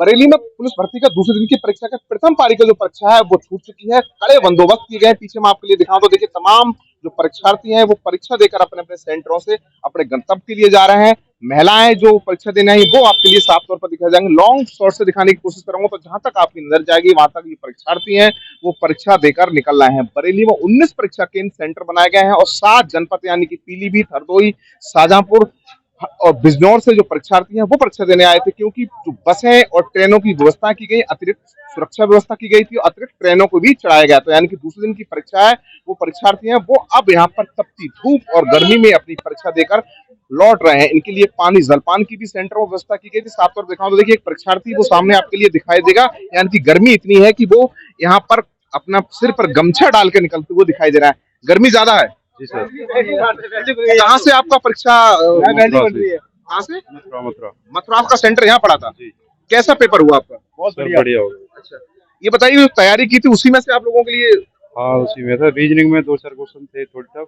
बरेली में पुलिस भर्ती का दूसरे दिन की परीक्षा का प्रथम पारी का जो परीक्षा है वो छूट चुकी है। कड़े बंदोबस्त किए गए। पीछे मैं आपके लिए दिखाऊं तो देखिए तमाम जो परीक्षार्थी हैं वो परीक्षा देकर अपने अपने सेंटरों से अपने गंतव्य के लिए जा रहे हैं। महिलाएं जो परीक्षा देने आई वो आपके लिए साफ तौर पर दिखाई जाएंगे। लॉन्ग शॉर्ट से दिखाने की कोशिश करूंगा तो जहां तक आपकी नजर जाएगी वहां तक ये परीक्षार्थी हैं वो परीक्षा देकर निकल रहे हैं। बरेली में 19 परीक्षा केंद्र सेंटर बनाए गए हैं और 7 जनपद यानी कि पीलीभीत, हरदोई, शाहजहांपुर और बिजनौर से जो परीक्षार्थी हैं वो परीक्षा देने आए थे, क्योंकि जो बसें और ट्रेनों की व्यवस्था की गई, अतिरिक्त सुरक्षा व्यवस्था की गई थी और अतिरिक्त ट्रेनों को भी चढ़ाया गया। तो यानी कि दूसरे दिन की परीक्षा है वो परीक्षार्थी हैं वो अब यहाँ पर तपती धूप और गर्मी में अपनी परीक्षा देकर लौट रहे हैं। इनके लिए पानी जलपान की भी सेंटर में व्यवस्था की गई थी। साफ तौर दिखाऊं तो देखिए एक परीक्षार्थी वो सामने आपके लिए दिखाई देगा, यानी कि गर्मी इतनी है कि वो यहाँ पर अपना सिर पर गमछा डाल के निकलते हुए दिखाई दे रहा है। गर्मी ज्यादा है जी सर। कहाँ से आपका परीक्षा कहाँ से? मथुरा का सेंटर यहाँ पड़ा था। कैसा पेपर हुआ आपका? बहुत बढ़िया हो गया। अच्छा, ये बताइए तैयारी की थी उसी में से आप लोगों के लिए? हाँ उसी में था। रीजनिंग में 2-4 क्वेश्चन थे थोड़ी टफ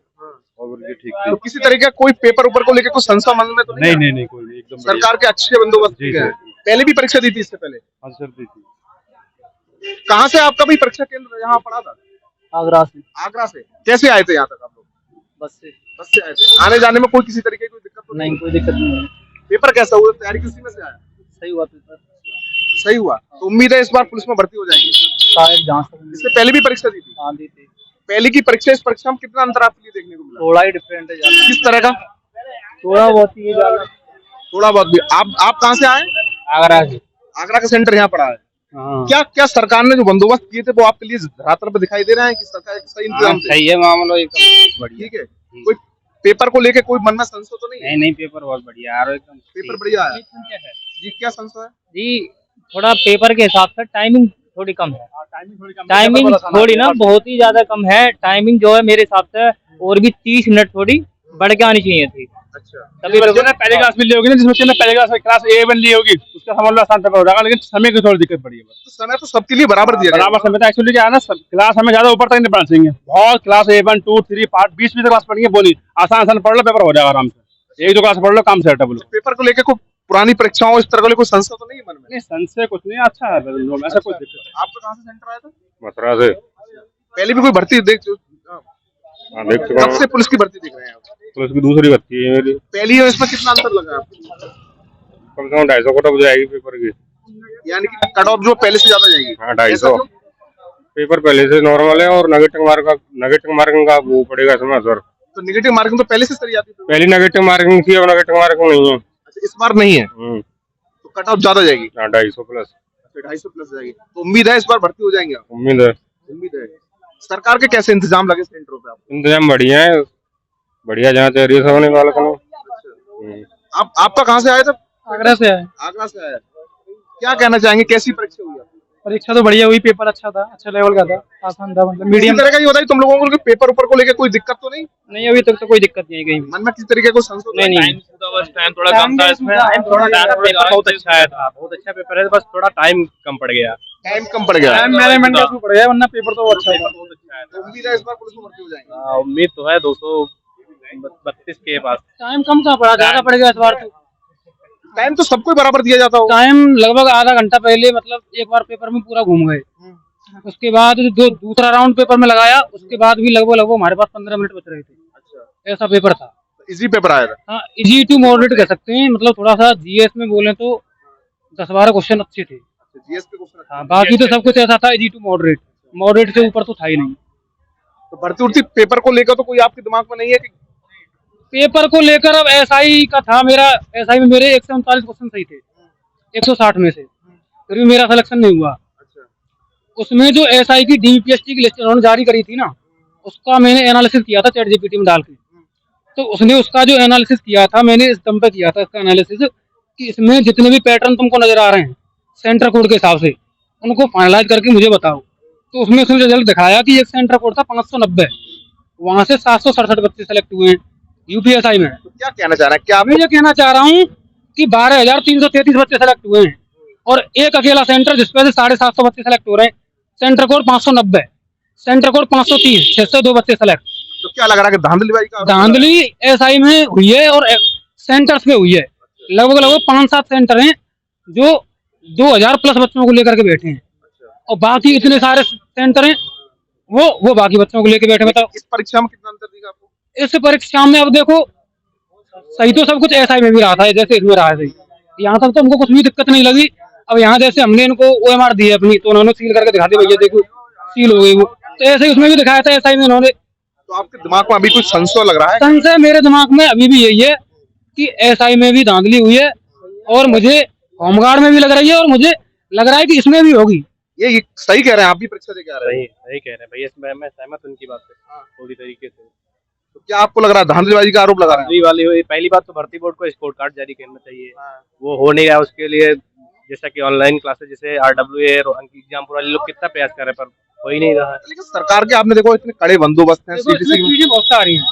और ये ठीक थी। तो किसी तरह का कोई पेपर ऊपर को लेकर कुछ संशय मन में तो नहीं कोई नहीं, एकदम सरकार के अच्छे बंदोबस्त किए हैं। पहले भी परीक्षा दी थी इससे पहले? हाँ सर दी थी। कहाँ से आपका भी परीक्षा केंद्र यहाँ पड़ा था? आगरा से। आगरा से। कैसे आए थे यहाँ तक आप लोग? बस से। बस से आए थे। आने जाने में कोई किसी तरीके की कोई दिक्कत तो नहीं? कोई दिक्कत नहीं है। पेपर कैसा हुआ? तैयारी किसी में से आया? सही हुआ पेपर। सही हुआ। तो उम्मीद है इस बार पुलिस में भर्ती हो जाएगी शायद, जहाँ तक इससे पहले भी परीक्षा दी थी? हाँ दी थी। पहले की परीक्षा इस परीक्षा में कितना अंतर आपके लिए देखने को मिला? थोड़ा ही डिफरेंट है ज्यादा। किस तरह का? थोड़ा बहुत ही ज्यादा। थोड़ा बहुत भी। आप कहाँ से आए? आगरा से। आगरा का सेंटर यहाँ पड़ा है। हाँ। क्या सरकार ने जो बंदोबस्त किए थे वो आपके लिए धरातल पर दिखाई दे रहे हैं कि सरकार सही इंतजाम थे? सही है मामला एकदम बढ़िया। ठीक है। कोई पेपर को लेके कोई मन में संशय तो नहीं? नहीं पेपर बहुत बढ़िया यार एकदम। पेपर बढ़िया है जी। क्या संशय है जी? थोड़ा पेपर के हिसाब से टाइमिंग थोड़ी कम है। टाइमिंग थोड़ी ना बहुत ही ज्यादा कम है। टाइमिंग जो है मेरे हिसाब से और भी 30 मिनट थोड़ी बढ़ के आनी चाहिए थी। अच्छा। तभी बच्चे ने पहले क्लास में ली होगी ना, जिस बच्चे ने पहले क्लास A1 ली होगी उसका समझ लो आसान पेपर हो जाएगा, लेकिन समय की थोड़ी दिक्कत पड़ी है। तो समय तो सबके लिए बराबर दिया बराबर समय था एक्चुअली। क्या है ना, क्लास हमें ज्यादा ऊपर तक नहीं पढ़ सकेंगे। बहुत क्लास 1, 2, 3, 5, 20 तक क्लास पढ़ेंगे बोली आसान पढ़ लो पेपर हो जाएगा आराम से। 1-2 क्लास पढ़ लो काम सेट है। बोलो पेपर को लेके कोई पुरानी परीक्षाओं इस तरह का कोई संशय तो नहीं है मन में? नहीं संशय कुछ नहीं, अच्छा है ऐसा कोई दिक्कत। आपका कहाँ से सेंटर आया था? मथुरा से। पहले भी कोई भर्ती देख कब से पुलिस की भर्ती देख रहे हैं आप? पुलिस की दूसरी भर्ती है मेरी। पहली और इसमें कितना अंतर लगा आपको? कम से कम 250 कट ऑफ जाएगी पेपर की। यानी कि कट ऑफ जो पहले से ज्यादा जाएगी? हाँ 250। पेपर पहले से नॉर्मल है और नेगेटिव मार्किंग का वो पड़ेगा इसमें सर। तो नेगेटिव मार्किंग तो पहले से सही आती थी? पहली नेगेटिव मार्किंग थी, अब नेगेटिव मार्किंग नहीं है। अच्छा, इस बार नहीं है तो कट ऑफ ज्यादा जाएगी? 250 प्लस। 250 प्लस जाएगी। तो उम्मीद है इस बार भर्ती हो जाएंगे आप? उम्मीद है। सरकार के कैसे इंतजाम लगे सेंटरों पे आपको? इंतजाम बढ़िया है, बढ़िया जहाँ चाहिए सब होने वाला करो। आपका कहाँ से आया था? आगरा से है। आगरा से आया। क्या कहना चाहेंगे, कैसी परीक्षा हुई? परीक्षा तो बढ़िया हुई, पेपर अच्छा था, अच्छा लेवल का था, आसान था, मतलब मीडियम तरह का। ये बताइए तुम लोगों को पेपर ऊपर को लेके कोई दिक्कत तो नहीं? नहीं अभी तक तो कोई दिक्कत नहीं है कहीं मन में किसी तरीके को संशय? नहीं टाइम थोड़ा कम था इसमें। पेपर बहुत अच्छा है, बहुत अच्छा पेपर है, बस थोड़ा टाइम कम पड़ गया। टाइम कम पड़ गया। टाइम मैनेजमेंट का पड़ गया, वरना पेपर तो अच्छा था। बहुत अच्छा है। तो उम्मीद है इस बार पुलिस में भर्ती हो जाएंगे? उम्मीद तो है 232 के पास। टाइम कम कहाँ पड़ा, ज्यादा पड़ गया इस बार तो। टाइम तो सबको बराबर दिया जाता हो। टाइम लगभग आधा घंटा पहले, मतलब एक बार पेपर में पूरा घूम गए। उसके बाद जो दूसरा राउंड पेपर में लगाया उसके बाद भी लगभग हमारे पास 15 मिनट बच रहे थे। अच्छा। ऐसा पेपर था। इजी पेपर आया था? हाँ इजी टू मॉडरेट कह सकते हैं, मतलब थोड़ा सा जीएस में बोले तो 10-12 क्वेश्चन अच्छे थे। जीएस के क्वेश्चन? हाँ बाकी तो सब कुछ ऐसा था इजी टू मॉडरेट, मॉडरेट से ऊपर तो था ही नहीं। तो भर्ती उर्ती पेपर को लेकर तो कोई आपके दिमाग में नहीं है कि? पेपर को लेकर अब एसआई का था मेरा, एसआई में मेरे 139 क्वेश्चन सही थे 160 में से, फिर भी मेरा सिलेक्शन नहीं हुआ। अच्छा। उसमें जो एसआई की डीपीएसटी की लिस्ट उन्होंने जारी करी थी ना, उसका मैंने एनालिसिस किया था चैट जीपीटी में डाल के। तो उसने उसका जो एनालिसिस किया था, मैंने इस दम पे किया था इसका एनालिसिस कि इसमें जितने भी पैटर्न तुमको नजर आ रहे हैं सेंटर कोड के हिसाब से, उनको फाइनलाइज करके मुझे बताओ। तो उसमें उसने रिजल्ट दिखाया कि एक सेंटर कोड था 590, वहां से 767 बच्चे सेलेक्ट हुए हैं यूपीएसआई में। तो क्या कहना चाह रहे हैं? क्या मैं ये कहना चाह रहा हूँ कि 12,333 बच्चे सेलेक्ट हुए हैं और एक अकेला सेंटर जिसपे से 750 बच्चे सेलेक्ट हो रहे हैं, सेंटर कोड 590, सेंटर कोड 530, 602 बच्चे सेलेक्ट। तो क्या लग रहा है कि धांधली का? धांधली एसआई में हुई है और सेंटर्स में हुई है। लगभग 5-7 सेंटर हैं जो 2000 प्लस बच्चों को लेकर के बैठे हैं, और बाकी इतने सारे सेंटर हैं वो बाकी बच्चों को लेकर बैठे। बताओ इस परीक्षा में कितना अंतर दिखा आपको? इस परीक्षा में अब देखो सही तो सब कुछ ऐसा ही में भी रहा था जैसे इसमें रहा है सही, यहाँ तक तो हमको कुछ भी दिक्कत नहीं लगी। अब यहाँ जैसे हमने इनको OMR दी है अपनी, तो उन्होंने सील करके दिखा दी, भैया देखो सील हो गई वो, तो ऐसे ही उसमें भी दिखाया था ऐसा ही में उन्होंने। तो आपके दिमाग में अभी कुछ संशय लग रहा है? संशय मेरे दिमाग में अभी भी यही है कि SI में भी धांधली हुई है, और मुझे होमगार्ड में भी लग रही है, और मुझे लग रहा है कि इसमें भी होगी। ये सही कह रहे हैं, आप भी परीक्षा देके आ रहे हैं? सही सही कह रहे हैं भैया, इसमें मैं सहमत हूं उनकी बात से पूरी तरीके से। तो क्या आपको लग रहा है धांधलीबाजी का आरोप लगा रहे हैं? धांधली वाली हुई, पहली बात तो भर्ती बोर्ड को स्कोर कार्ड जारी करना चाहिए, वो हो नहीं रहा। उसके लिए जैसा कि ऑनलाइन क्लासेस, जैसे RWA और अंक एग्जाम वाले लोग कितना प्रयास कर रहे हैं, पर हो ही नहीं रहा है। लेकिन सरकार के आपने देखो इतने कड़े बंदोबस्त हैं, देखो, इसमें CBSE चीजें बहुत सारी हैं।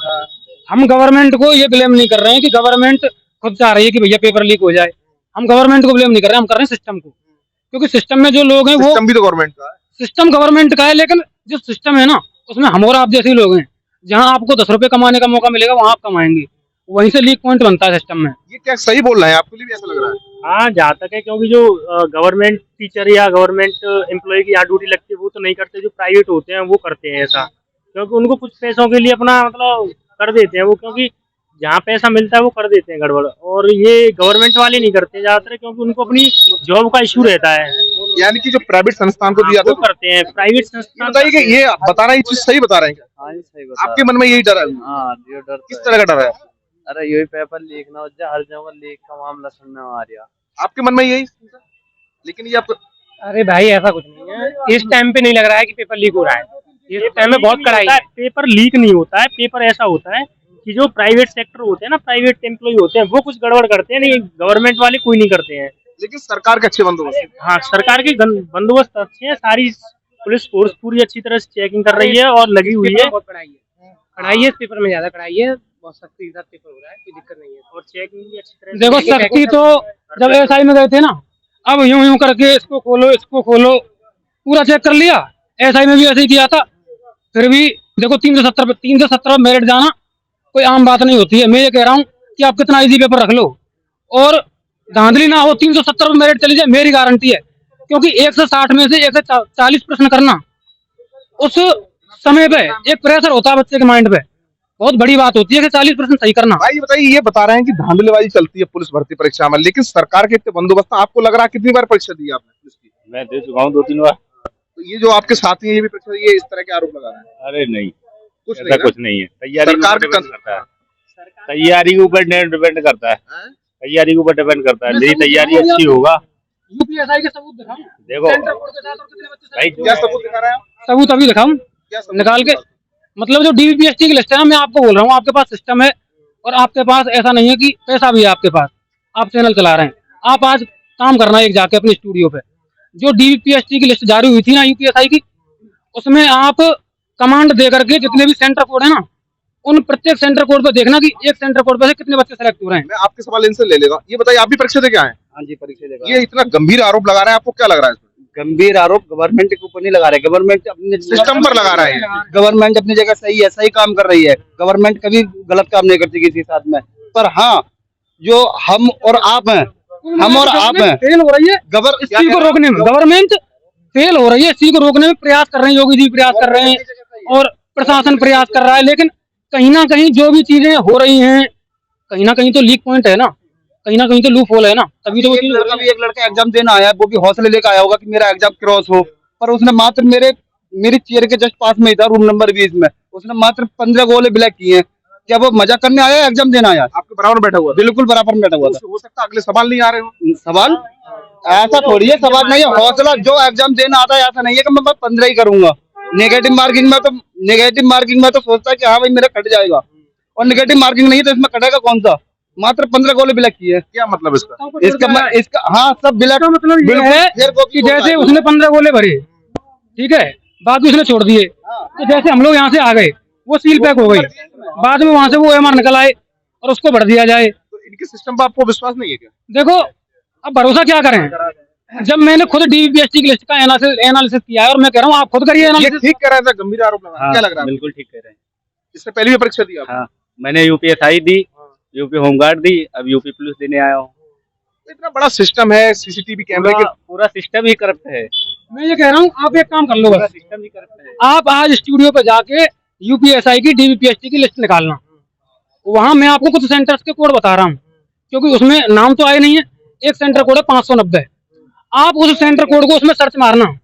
हम गवर्नमेंट को ये ब्लेम नहीं कर रहे हैं कि गवर्नमेंट खुद चाह रही है कि भैया पेपर लीक हो जाए, हम गवर्नमेंट को ब्लेम नहीं कर रहे हैं, हम कर रहे हैं सिस्टम को, क्योंकि सिस्टम में जो लोग हैं वो सिस्टम भी तो गवर्नमेंट का है। सिस्टम गवर्नमेंट का है, लेकिन जो सिस्टम है ना उसमें हम और आप जैसे ही लोग हैं, जहाँ आपको 10 रुपए कमाने का मौका मिलेगा वहाँ आप कमाएंगे, वहीं से लीक पॉइंट बनता है सिस्टम में। ये क्या सही बोल रहे हैं? आपके लिए भी ऐसा लग रहा है? हाँ, जहाँ तक है, क्योंकि जो गवर्नमेंट टीचर या गवर्नमेंट एम्प्लॉय की यहाँ ड्यूटी लगती है वो तो नहीं करते, जो प्राइवेट होते हैं वो करते हैं ऐसा, क्योंकि उनको कुछ पैसों के लिए अपना मतलब कर देते हैं वो, क्योंकि जहाँ पैसा मिलता है वो कर देते हैं गड़बड़, और ये गवर्नमेंट वाले नहीं करते ज्यादातर, क्योंकि उनको अपनी जॉब का इशू रहता है। यानी कि जो प्राइवेट संस्थान को दिया वो था, करते हैं प्राइवेट ये संस्थान। बताइए कि ये बता रहे हैं, ये चीज सही बता रहे हैं क्या? हाँ जी, सही बता आपके मन में यही डर है? हाँ, ये डर किस तो तरह का डर है? है। अरे यही पेपर लीक ना हो जाए, हर जगह लीक का मामला सुनने में आ रहा। आपके मन में यही? लेकिन ये आप अरे भाई ऐसा कुछ नहीं है, इस टाइम पे नहीं लग रहा है कि पेपर लीक हो रहा है, इस टाइम में बहुत कड़ाई है। पेपर लीक नहीं होता है, पेपर ऐसा होता है कि जो प्राइवेट सेक्टर होते हैं ना, प्राइवेट एम्प्लॉय होते हैं, वो कुछ गड़बड़ करते हैं, नहीं गवर्नमेंट वाले कोई नहीं करते हैं। लेकिन सरकार के अच्छे बंदोबस्त हैं। हाँ, सरकार के बंदोबस्त अच्छे हैं, सारी पुलिस फोर्स पूरी अच्छी तरह से चेकिंग कर रही है और लगी हुई है। बहुत कड़ाई है, कड़ाई है इस पेपर में, ज्यादा कड़ाई है, बहुत सख्ती के साथ पेपर हो रहा है, कोई दिक्कत नहीं है, और चेकिंग भी अच्छी तरह से। देखो सख्ती तो जब SI में गए थे ना, अब यूं यूं करके इसको खोलो पूरा चेक कर लिया, SI में भी ऐसे ही किया था, फिर भी देखो 317 मेरिट जाना कोई आम बात नहीं होती है। मैं ये कह रहा हूँ कि आप कितना इजी पेपर रख लो और धांधली ना हो, 370 पर मेरिट चली जाए मेरी गारंटी है, क्योंकि 160 में से 140 प्रश्न करना उस समय पे एक प्रेशर होता है बच्चे के माइंड पे, बहुत बड़ी बात होती है कि 40 प्रश्न सही करना। भाई बताइए, ये बता रहे हैं कि धांधलीबाजी चलती है पुलिस भर्ती परीक्षा में, लेकिन सरकार के इतने बंदोबस्त, आपको लग रहा है कितनी बार परीक्षा दी आपने पुलिस की? मैं दे चुका हूँ 2-3 बार। तो ये जो आपके साथी हैं ये भी परीक्षा, ये इस तरह के आरोप लगा रहे हैं? अरे नहीं, कुछ ऐसा नहीं कुछ नहीं है, तैयारी सरकार के का ऊपर डिपेंड करता है, तैयारी के ऊपर डिपेंड करता है, तैयारी के ऊपर डिपेंड करता है। मेरी तैयारी अच्छी होगा। UPSI के सबूत दिखाऊं? देखो सेंटर बोर्ड के साथ और कितने बच्चे भाई, क्या सबूत दिखा रहे हैं आप? सबूत अभी दिखाऊं क्या सबूत निकाल के? मतलब जो DVPST की लिस्ट है ना, मैं आपको बोल रहा हूँ, आपके पास सिस्टम है और आपके पास ऐसा नहीं है कि पैसा भी है आपके पास, आप चैनल चला रहे हैं, आप आज काम करना एक जाके अपने स्टूडियो पे, जो DVPST की लिस्ट जारी हुई थी ना UPSI की, उसमें आप कमांड दे करके जितने भी सेंटर कोड है ना, उन प्रत्येक सेंटर कोड पे देखना कि एक सेंटर कोड पे से कितने बच्चे सेलेक्ट हो रहे हैं। मैं आपके सवाल इनसे ले लेगा। ये बताइए, आप भी परीक्षा देके आए हैं? हाँ जी, परीक्षा देगा। ये इतना गंभीर आरोप लगा रहे हैं, आपको क्या लग रहा है इसमें? गंभीर आरोप गवर्नमेंट के ऊपर नहीं लगा रहे, गवर्नमेंट अपने सिस्टम पर लगा रहा है। गवर्नमेंट अपनी जगह सही है, सही काम कर रही है, गवर्नमेंट कभी गलत काम नहीं करती किसी के साथ में। पर हाँ, जो हम और आप हैं, हम और आप हैं, फेल हो रही है इस चीज को रोकने में, गवर्नमेंट फेल हो रही है इस चीज को रोकने में, प्रयास कर रहे हैं, योगी जी प्रयास कर रहे हैं और प्रशासन प्रयास कर रहा है, लेकिन कहीं ना कहीं जो भी चीजें हो रही हैं, कहीं ना कहीं तो लीक पॉइंट है ना, कहीं ना कहीं तो लूप होल है ना, तभी तो वो चीज। एक लड़का एग्जाम देना आया, वो भी हौसले लेकर आया होगा कि मेरा एग्जाम क्रॉस हो, पर उसने मात्र मेरी चेयर के जस्ट पास में ही था, रूम नंबर 20 में, उसने मात्र 15 गोले ब्लैक किए हैं। क्या वो मजा करने आया, एग्जाम देना आया? आपके बराबर बैठा हुआ था? बिल्कुल बराबर में बैठा हुआ था। हो सकता है अगले सवाल नहीं आ रहे हो। सवाल ऐसा थोड़ी है, सवाल नहीं है, हौसला जो एग्जाम देना आता है, ऐसा नहीं है कि मैं 15 ही करूंगा। नेगेटिव मार्किंग में तो सोचता है कि हाँ भाई मेरा कट जाएगा, और नेगेटिव मार्किंग नहीं है तो इसमें कटेगा कौन सा? मात्र 15 गोले ब्लैक किए। क्या मतलब इसका हाँ, सब ब्लैक। मतलब ये है कि जैसे उसने 15 गोले भरे, ठीक है, बाद में उसने छोड़ दिए, तो जैसे हम लोग यहाँ से आ गए, वो सील पैक हो गई, बाद में वहां से वो OMR निकल आए और उसको भर दिया जाए। तो इनके सिस्टम पर आपको विश्वास नहीं है क्या? देखो अब भरोसा क्या करें, जब मैंने खुद DVPST की लिस्ट का एनालिसिस किया है, और मैं कह रहा हूँ आप खुद करिए ये एनालिसिस। ठीक कह रहा था, गंभीर आरोप लगा, क्या लग रहा है? बिल्कुल ठीक कह रहे हैं। इससे पहले भी परीक्षा दी आपने? हाँ, मैंने UPSI दी, यूपी होमगार्ड दी, अब यूपी पुलिस देने आया हूँ। इतना बड़ा सिस्टम है, सीसीटीवी कैमरे के पूरा सिस्टम ही करप्ट है। मैं ये कह रहा हूँ, आप एक काम कर लो बस, सिस्टम ही करप्ट है। आप आज स्टूडियो पे जाके यूपीएसआई की डीवीपीएसटी की लिस्ट निकालना, वहां मैं आपको कुछ सेंटर्स के कोड बता रहा हूँ, क्योंकि उसमें नाम तो आए नहीं है। एक सेंटर कोड है 590, आप उस सेंटर कोड को उसमें सर्च मारना।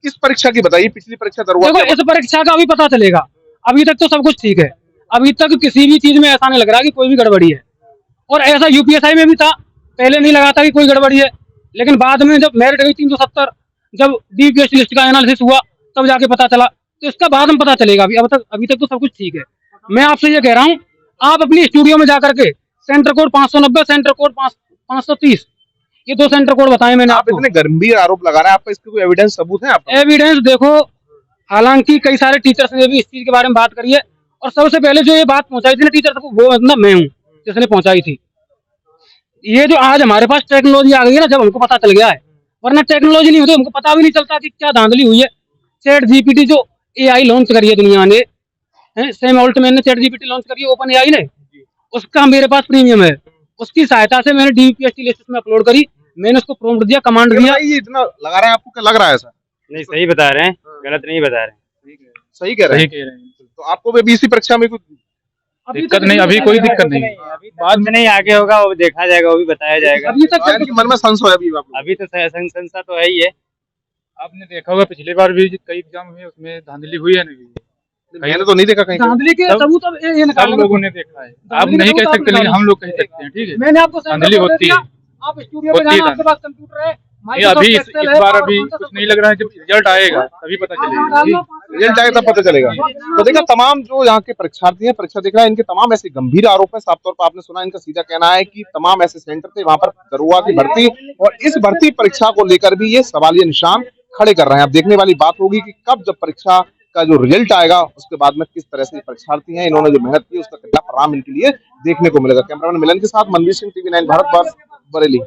इस परीक्षा की बताइए, पिछली परीक्षा दरुआ देखो इस परीक्षा का अभी पता चलेगा, अभी तक तो सब कुछ ठीक है, अभी तक किसी भी चीज में ऐसा नहीं लग रहा कि कोई भी गड़बड़ी है। और ऐसा यूपीएसआई में भी था, पहले नहीं लगा था कि कोई गड़बड़ी है, लेकिन बाद में जब मेरिट गई 370, जब डीपीएससी लिस्ट का एनालिसिस हुआ तब जाके पता चला। तो इसका बाद में पता चलेगा, अभी तक तो सब कुछ ठीक है। मैं आपसे ये कह रहा हूँ, आप अपनी स्टूडियो में जाकर के सेंटर कोड 590, सेंटर कोड 530, ये 2 सेंटर कोड बताए मैंने आप आपको। इतने गंभीर आरोप लगा रहे हैं, आपका इसका कोई एविडेंस सबूत है आपका? एविडेंस देखो, हालांकि कई सारे टीचर्स ने भी इस चीज के बारे में बात करी है, और सबसे पहले जो ये बात पहुंचाई थी ना टीचर को, वो मतलब मैं हूँ जिसने पहुंचाई थी। ये जो आज हमारे पास टेक्नोलॉजी आ गई है ना, जब हमको पता चल गया है, वरना टेक्नोलॉजी नहीं होती हमको पता भी नहीं चलता कि क्या धांधली हुई है। चैट जीपीटी जो एआई लॉन्च करी है दुनिया ने, सैम ऑल्टमैन ने चैट जीपीटी लॉन्च करी है, ओपन एआई ने, उसका मेरे पास प्रीमियम है, उसकी सहायता से मैंने डीपीएसटी लिस्ट में अपलोड करी, मैंने उसको प्रॉम्प्ट दिया, कमांड दिया। ये इतना लगा रहे हैं, आपको क्या लग रहा है ऐसा? नहीं, सही बता रहे हैं, गलत नहीं बता रहे। सही कह रहे हैं। तो आपको भी इसी परीक्षा में कुछ दिक्कत नहीं, अभी कोई दिक्कत नहीं, बाद में नहीं, आगे होगा वो देखा जाएगा, वो भी बताया जाएगा। अभी तक यानी कि मन में संशय है अभी आपको? अभी तो संशय तो है ही है। आपने देखा होगा पिछली बार भी कई एग्जाम हुए, उसमें धांधली हुई है नहीं? मैंने तो नहीं देखा कहीं पे। धांधली के सबूत अब ये सब निकालना। लोगों ने देखा है, आप धांधली नहीं का कह सबूत सकते, लेकिन आप हम लोग कह सकते हैं, ठीक है? मैंने आपको धांधली होती है, आप स्टूडियो में होती है जाना, आपके पास कंप्यूटर है, नहीं अभी इस बार अभी कुछ नहीं लग रहा है, जब रिजल्ट आएगा तभी पता चलेगा। रिजल्ट आएगा तब पता चलेगा। तो देखा, तमाम जो यहाँ के परीक्षार्थी हैं, परीक्षा देख रहे हैं, इनके तमाम ऐसे गंभीर आरोप है। साफ तौर पर आपने सुना, इनका सीधा कहना है कि तमाम ऐसे सेंटर थे वहां पर दरुआ की भर्ती, और इस भर्ती परीक्षा को लेकर भी ये सवालिया निशान खड़े कर रहे हैं। अब देखने वाली बात होगी कि कब जब परीक्षा का जो रिजल्ट आएगा उसके बाद में किस तरह से परीक्षार्थी हैं, इन्होंने जो मेहनत की उसका कितना परिणाम इनके लिए देखने को मिलेगा। कैमरामैन मिलन के साथ मनवीर सिंह, TV9 भारतवर्ष, बरेली।